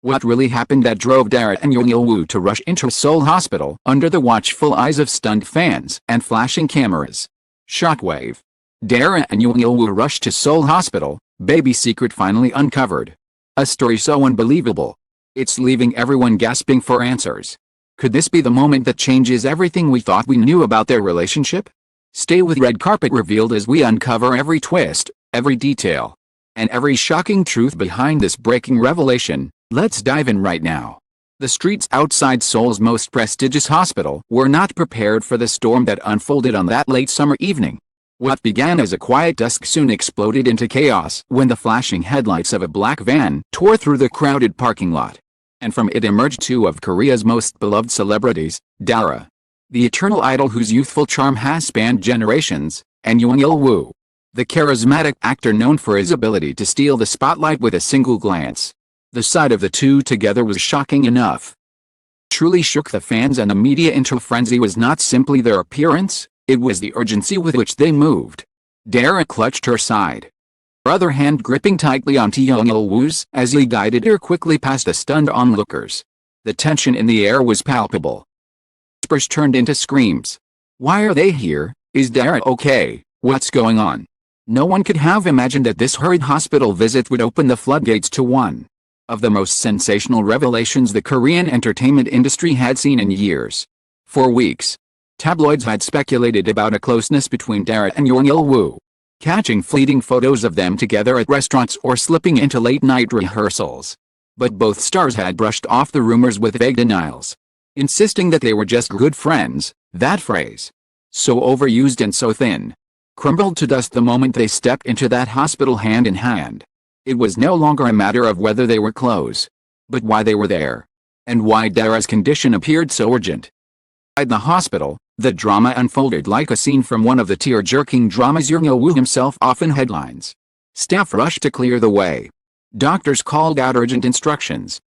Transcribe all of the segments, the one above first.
What really happened that drove Dara and Woo to rush into Seoul Hospital under the watchful eyes of stunned fans and flashing cameras? Shockwave. Dara and Woo rushed to Seoul Hospital, baby secret finally uncovered. A story so unbelievable. It's leaving everyone gasping for answers. Could this be the moment that changes everything we thought we knew about their relationship? Stay with Red Carpet Revealed as we uncover every twist, every detail, and every shocking truth behind this breaking revelation. Let's dive in right now. The streets outside Seoul's most prestigious hospital were not prepared for the storm that unfolded on that late summer evening. What began as a quiet dusk soon exploded into chaos when the flashing headlights of a black van tore through the crowded parking lot. And from it emerged two of Korea's most beloved celebrities, Dara, the eternal idol whose youthful charm has spanned generations, and Woo, the charismatic actor known for his ability to steal the spotlight with a single glance. The sight of the two together was shocking enough. Truly shook the fans and the media into a frenzy was not simply their appearance, it was the urgency with which they moved. Dara clutched her side, her other hand gripping tightly onto Woo's as he guided her quickly past the stunned onlookers. The tension in the air was palpable. Whispers turned into screams. Why are they here? Is Dara okay? What's going on? No one could have imagined that this hurried hospital visit would open the floodgates to one of the most sensational revelations the Korean entertainment industry had seen in years. For weeks, tabloids had speculated about a closeness between Dara and Woo, catching fleeting photos of them together at restaurants or slipping into late-night rehearsals. But both stars had brushed off the rumors with vague denials, insisting that they were just good friends. That phrase, so overused and so thin, crumbled to dust the moment they stepped into that hospital hand in hand. It was no longer a matter of whether they were close, but why they were there, and why Dara's condition appeared so urgent. At the hospital, the drama unfolded like a scene from one of the tear-jerking dramas Woo himself often headlines. Staff rushed to clear the way. Doctors called out urgent instructions.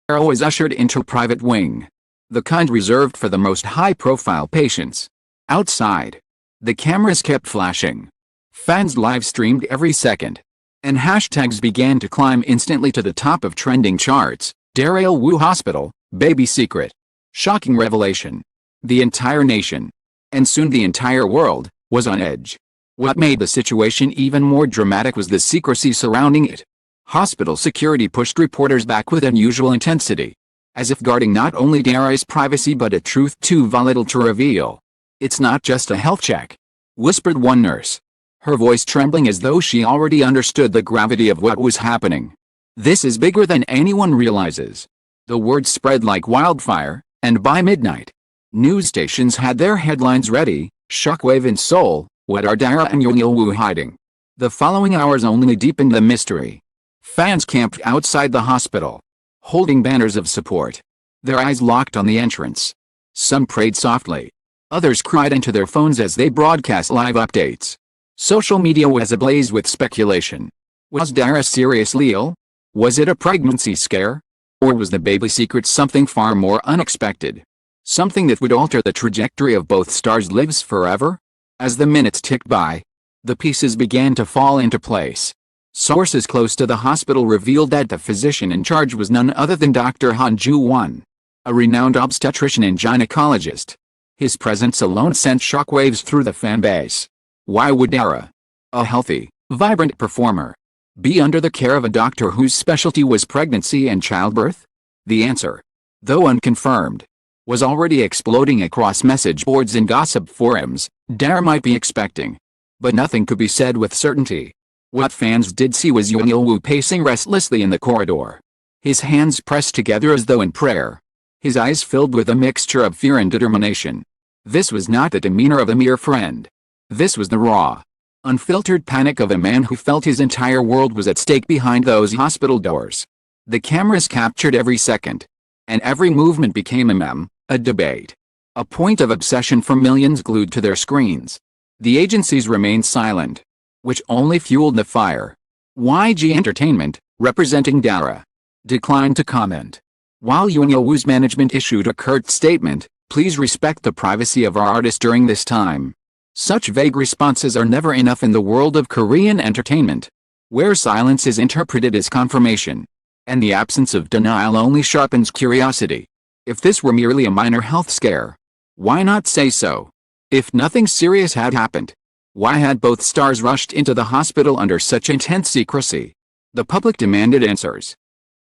Dara was ushered into a private wing, the kind reserved for the most high-profile patients. Outside, the cameras kept flashing. Fans live-streamed every second, and hashtags began to climb instantly to the top of trending charts. Dara Woo Hospital, baby secret. Shocking revelation. The entire nation, and soon the entire world, was on edge. What made the situation even more dramatic was the secrecy surrounding it. Hospital security pushed reporters back with unusual intensity, as if guarding not only Dara's privacy but a truth too volatile to reveal. It's not just a health check, whispered one nurse, her voice trembling as though she already understood the gravity of what was happening. This is bigger than anyone realizes. The word spread like wildfire, and by midnight, news stations had their headlines ready. Shockwave in Seoul, what are Dara and Woo hiding? The following hours only deepened the mystery. Fans camped outside the hospital, holding banners of support, their eyes locked on the entrance. Some prayed softly, others cried into their phones as they broadcast live updates. Social media was ablaze with speculation. Was Dara seriously ill? Was it a pregnancy scare? Or was the baby secret something far more unexpected? Something that would alter the trajectory of both stars' lives forever? As the minutes ticked by, the pieces began to fall into place. Sources close to the hospital revealed that the physician in charge was none other than Dr. Han Ju-won, a renowned obstetrician and gynecologist. His presence alone sent shockwaves through the fan base. Why would Dara, a healthy, vibrant performer, be under the care of a doctor whose specialty was pregnancy and childbirth? The answer, though unconfirmed, was already exploding across message boards and gossip forums. Dara might be expecting, but nothing could be said with certainty. What fans did see was Woo pacing restlessly in the corridor, his hands pressed together as though in prayer, his eyes filled with a mixture of fear and determination. This was not the demeanor of a mere friend. This was the raw, unfiltered panic of a man who felt his entire world was at stake behind those hospital doors. The cameras captured every second, and every movement became a meme, a debate, a point of obsession for millions glued to their screens. The agencies remained silent, which only fueled the fire. YG Entertainment, representing Dara, declined to comment, while Woo's management issued a curt statement: "Please respect the privacy of our artist during this time." Such vague responses are never enough in the world of Korean entertainment, where silence is interpreted as confirmation. And the absence of denial only sharpens curiosity. If this were merely a minor health scare, why not say so? If nothing serious had happened, why had both stars rushed into the hospital under such intense secrecy? The public demanded answers.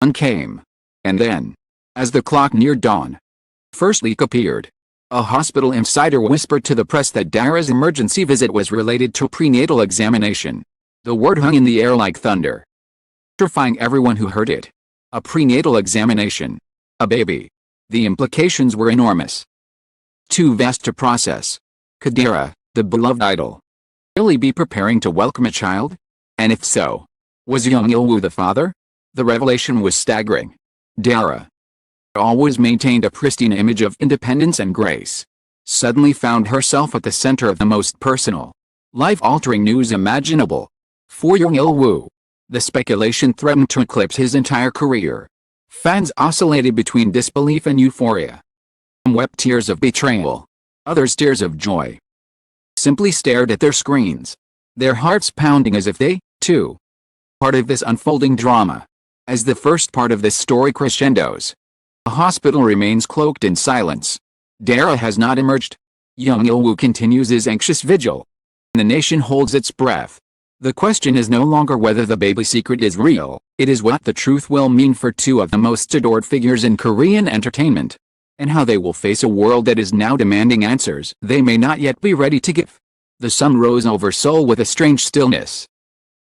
None came. And then, as the clock neared dawn, first leak appeared. A hospital insider whispered to the press that Dara's emergency visit was related to a prenatal examination. The word hung in the air like thunder, terrifying everyone who heard it. A prenatal examination. A baby. The implications were enormous. Too vast to process. Could Dara, the beloved idol, really be preparing to welcome a child? And if so, was Jung Il-woo the father? The revelation was staggering. Dara, always maintained a pristine image of independence and grace, suddenly found herself at the center of the most personal, life-altering news imaginable. For Jung Il-woo, the speculation threatened to eclipse his entire career. Fans oscillated between disbelief and euphoria. Some wept tears of betrayal. Others tears of joy. Simply stared at their screens, their hearts pounding as if they, too, part of this unfolding drama. As the first part of this story crescendos, the hospital remains cloaked in silence. Dara has not emerged. Jung Il-woo continues his anxious vigil. The nation holds its breath. The question is no longer whether the baby secret is real, it is what the truth will mean for two of the most adored figures in Korean entertainment, and how they will face a world that is now demanding answers they may not yet be ready to give. The sun rose over Seoul with a strange stillness,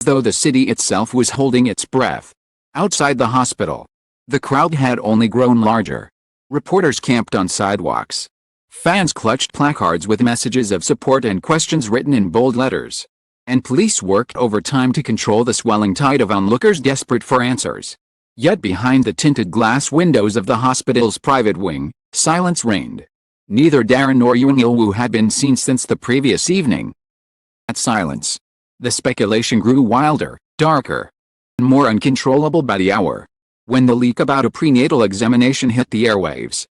as though the city itself was holding its breath. Outside the hospital, the crowd had only grown larger. Reporters camped on sidewalks. Fans clutched placards with messages of support and questions written in bold letters. And police worked overtime to control the swelling tide of onlookers desperate for answers. Yet behind the tinted glass windows of the hospital's private wing, silence reigned. Neither Dara nor Jung Il-woo had been seen since the previous evening. That silence, the speculation grew wilder, darker, and more uncontrollable by the hour. When the leak about a prenatal examination hit the airwaves,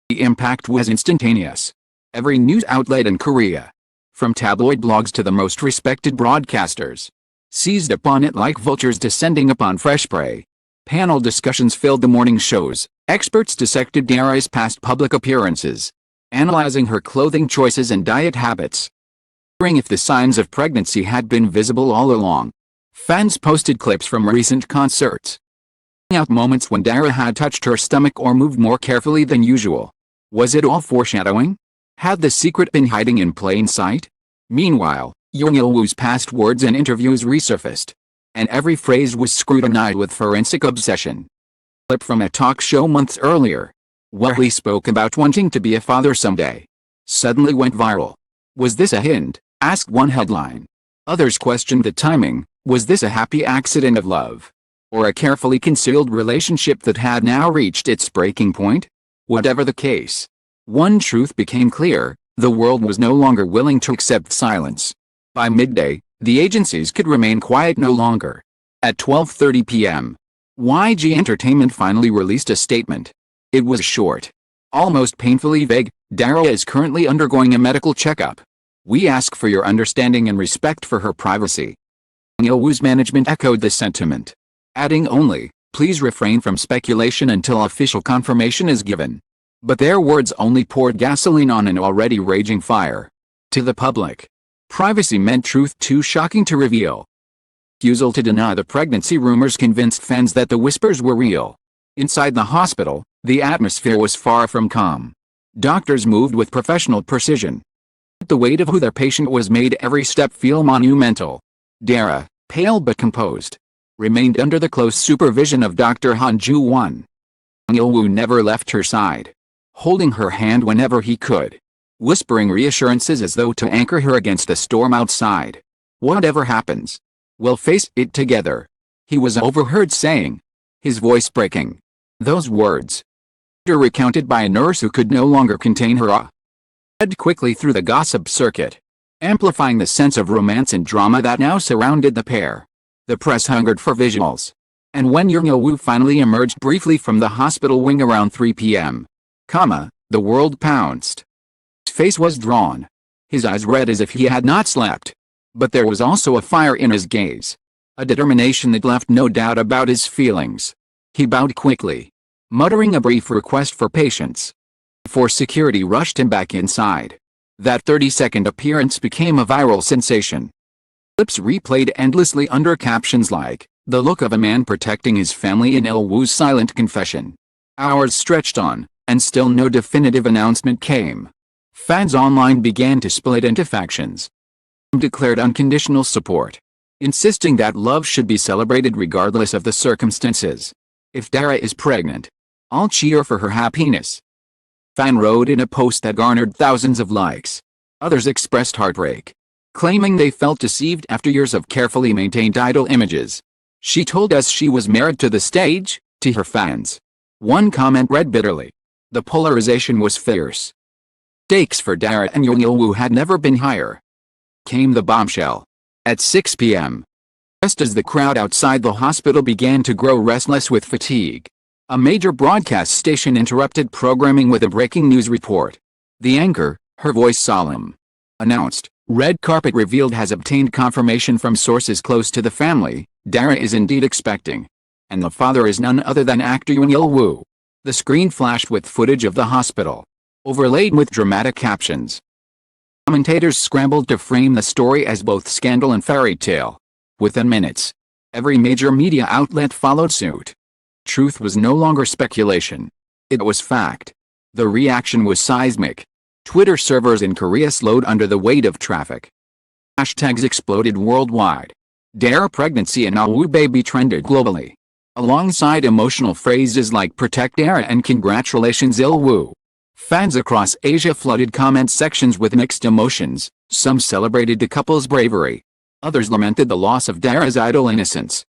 the impact was instantaneous. Every news outlet in Korea, from tabloid blogs to the most respected broadcasters, seized upon it like vultures descending upon fresh prey. Panel discussions filled the morning shows. Experts dissected Dara's past public appearances, analyzing her clothing choices and diet habits, wondering if the signs of pregnancy had been visible all along. Fans posted clips from recent concerts, out moments when Dara had touched her stomach or moved more carefully than usual. Was it all foreshadowing? Had the secret been hiding in plain sight? Meanwhile, Jung Il-woo's past words and interviews resurfaced, and every phrase was scrutinized with forensic obsession. A clip from a talk show months earlier, where he spoke about wanting to be a father someday, suddenly went viral. Was this a hint? Asked one headline. Others questioned the timing. Was this a happy accident of love, or a carefully concealed relationship that had now reached its breaking point? Whatever the case, one truth became clear: the world was no longer willing to accept silence. By midday, the agencies could remain quiet no longer. At 12:30 p.m., YG Entertainment finally released a statement. It was short, almost painfully vague. Dara is currently undergoing a medical checkup. We ask for your understanding and respect for her privacy. Jung Il-woo's management echoed the sentiment, adding only, please refrain from speculation until official confirmation is given. But their words only poured gasoline on an already raging fire. To the public, privacy meant truth too shocking to reveal. Refusal to deny the pregnancy rumors convinced fans that the whispers were real. Inside the hospital, the atmosphere was far from calm. Doctors moved with professional precision. The weight of who their patient was made every step feel monumental. Dara, pale but composed, remained under the close supervision of Dr. Han Joo-won. Jung Il-woo never left her side, holding her hand whenever he could, whispering reassurances as though to anchor her against the storm outside. Whatever happens, we'll face it together, he was overheard saying, his voice breaking. Those words, recounted by a nurse who could no longer contain her awe, spread quickly through the gossip circuit, amplifying the sense of romance and drama that now surrounded the pair. The press hungered for visuals, and when Jung Il-woo finally emerged briefly from the hospital wing around 3 p.m., the world pounced. His face was drawn, his eyes red as if he had not slept. But there was also a fire in his gaze, a determination that left no doubt about his feelings. He bowed quickly, muttering a brief request for patience. Before security rushed him back inside. That 30-second appearance became a viral sensation. Clips replayed endlessly under captions like, "The look of a man protecting his family in Il-woo's silent confession." Hours stretched on, and still no definitive announcement came. Fans online began to split into factions. Some declared unconditional support, insisting that love should be celebrated regardless of the circumstances. "If Dara is pregnant, I'll cheer for her happiness," fan wrote in a post that garnered thousands of likes. Others expressed heartbreak, claiming they felt deceived after years of carefully maintained idol images. "She told us she was married to the stage," to her fans. One comment read bitterly. The polarization was fierce. Stakes for Dara and Jung Il-woo had never been higher. Came the bombshell. At 6 p.m. Just as the crowd outside the hospital began to grow restless with fatigue, a major broadcast station interrupted programming with a breaking news report. The anchor, her voice solemn, announced, "Red carpet revealed has obtained confirmation from sources close to the family. Dara is indeed expecting. And the father is none other than actor Jung Il-woo." The screen flashed with footage of the hospital, overlaid with dramatic captions. Commentators scrambled to frame the story as both scandal and fairy tale. Within minutes, every major media outlet followed suit. Truth was no longer speculation. It was fact. The reaction was seismic. Twitter servers in Korea slowed under the weight of traffic. Hashtags exploded worldwide. Dara pregnancy and Il-woo baby trended globally, alongside emotional phrases like "Protect Dara" and "Congratulations Il-woo." Fans across Asia flooded comment sections with mixed emotions. Some celebrated the couple's bravery. Others lamented the loss of Dara's idol innocence.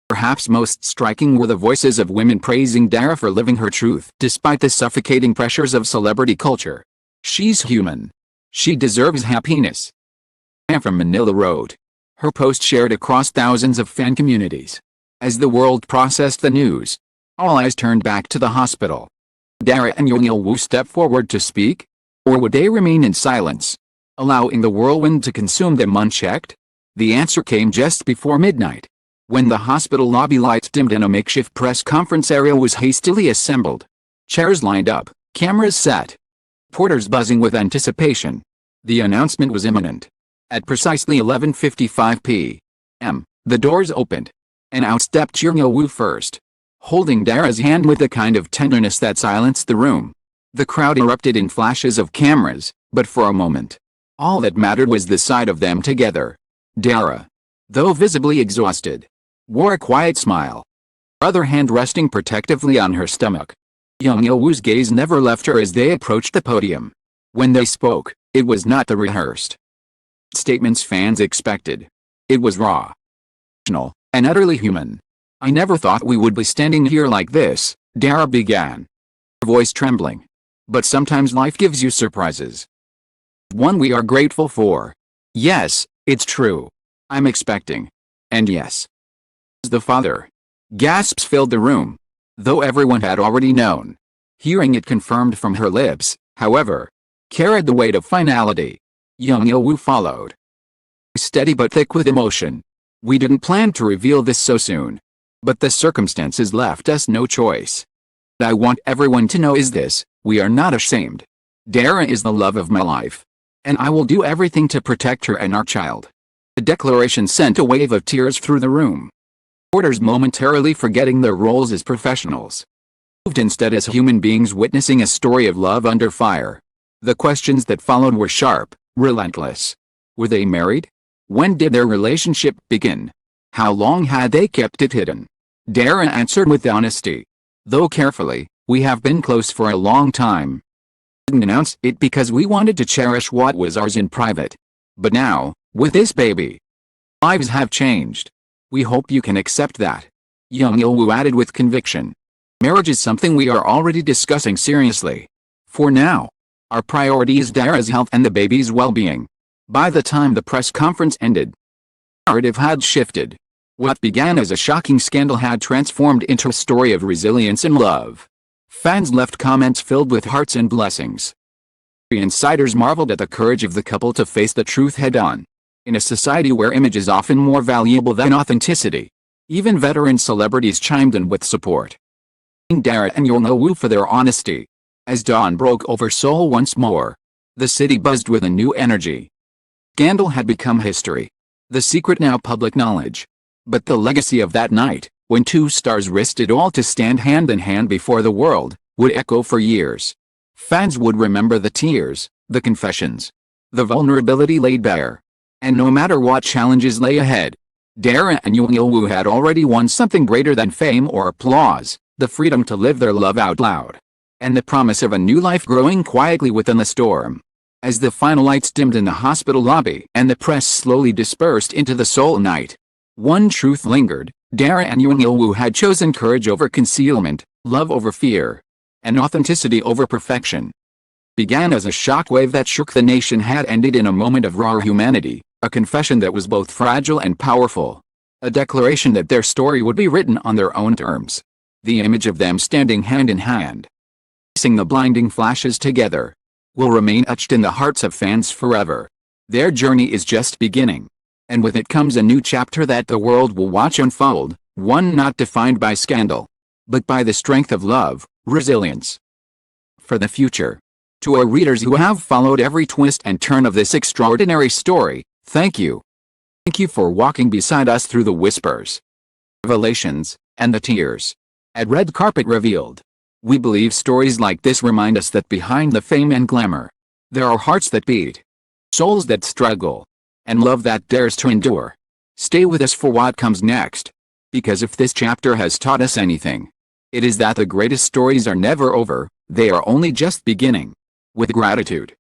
Perhaps most striking were the voices of women praising Dara for living her truth despite the suffocating pressures of celebrity culture. "She's human. She deserves happiness," Anne from Manila wrote. Her post shared across thousands of fan communities. As the world processed the news, all eyes turned back to the hospital. Dara and Jung Il-woo step forward to speak? Or would they remain in silence, allowing the whirlwind to consume them unchecked? The answer came just before midnight, when the hospital lobby lights dimmed and a makeshift press conference area was hastily assembled. Chairs lined up, cameras set, reporters buzzing with anticipation. The announcement was imminent. At precisely 11:55 p.m., the doors opened, and out stepped Jung Il-woo first, holding Dara's hand with a kind of tenderness that silenced the room. The crowd erupted in flashes of cameras, but for a moment, all that mattered was the sight of them together. Dara, though visibly exhausted, wore a quiet smile, her other hand resting protectively on her stomach. Jung Il-woo's gaze never left her as they approached the podium. When they spoke, it was not the rehearsed statements fans expected. It was raw, emotional, and utterly human. "I never thought we would be standing here like this," Dara began, her voice trembling. "But sometimes life gives you surprises. One we are grateful for. Yes, it's true. I'm expecting. And yes, the father." Gasps filled the room, though everyone had already known. Hearing it confirmed from her lips, however, carried the weight of finality. Jung Il-woo followed, steady but thick with emotion. "We didn't plan to reveal this so soon, but the circumstances left us no choice. What I want everyone to know is this: we are not ashamed. Dara is the love of my life, and I will do everything to protect her and our child." The declaration sent a wave of tears through the room. Reporters, momentarily forgetting their roles as professionals, moved instead as human beings witnessing a story of love under fire. The questions that followed were sharp, relentless. Were they married? When did their relationship begin? How long had they kept it hidden? Dara answered with honesty, though carefully, "We have been close for a long time. We didn't announce it because we wanted to cherish what was ours in private. But now, with this baby, lives have changed. We hope you can accept that." Jung Il-woo added with conviction, "Marriage is something we are already discussing seriously. For now, our priority is Dara's health and the baby's well-being." By the time the press conference ended, the narrative had shifted. What began as a shocking scandal had transformed into a story of resilience and love. Fans left comments filled with hearts and blessings. Insiders marveled at the courage of the couple to face the truth head-on. In a society where image is often more valuable than authenticity, even veteran celebrities chimed in with support. Dara and Yong-woo for their honesty. As dawn broke over Seoul once more, the city buzzed with a new energy. Scandal had become history. The secret now public knowledge. But the legacy of that night, when two stars risked it all to stand hand in hand before the world, would echo for years. Fans would remember the tears, the confessions, the vulnerability laid bare. And no matter what challenges lay ahead, Dara and Yong-woo had already won something greater than fame or applause, the freedom to live their love out loud. And the promise of a new life growing quietly within the storm. As the final lights dimmed in the hospital lobby and the press slowly dispersed into the Seoul night, one truth lingered: Dara and Yong-woo had chosen courage over concealment, love over fear, and authenticity over perfection. Began as a shockwave that shook the nation had ended in a moment of raw humanity, a confession that was both fragile and powerful. A declaration that their story would be written on their own terms. The image of them standing hand in hand, facing the blinding flashes together, will remain etched in the hearts of fans forever. Their journey is just beginning. And with it comes a new chapter that the world will watch unfold, one not defined by scandal, but by the strength of love, resilience. For the future. To our readers who have followed every twist and turn of this extraordinary story, thank you. Thank you for walking beside us through the whispers, revelations, and the tears. At Red Carpet Revealed, we believe stories like this remind us that behind the fame and glamour, there are hearts that beat, souls that struggle, and love that dares to endure. Stay with us for what comes next. Because if this chapter has taught us anything, it is that the greatest stories are never over, they are only just beginning. With gratitude.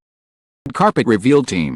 Carpet Revealed Team.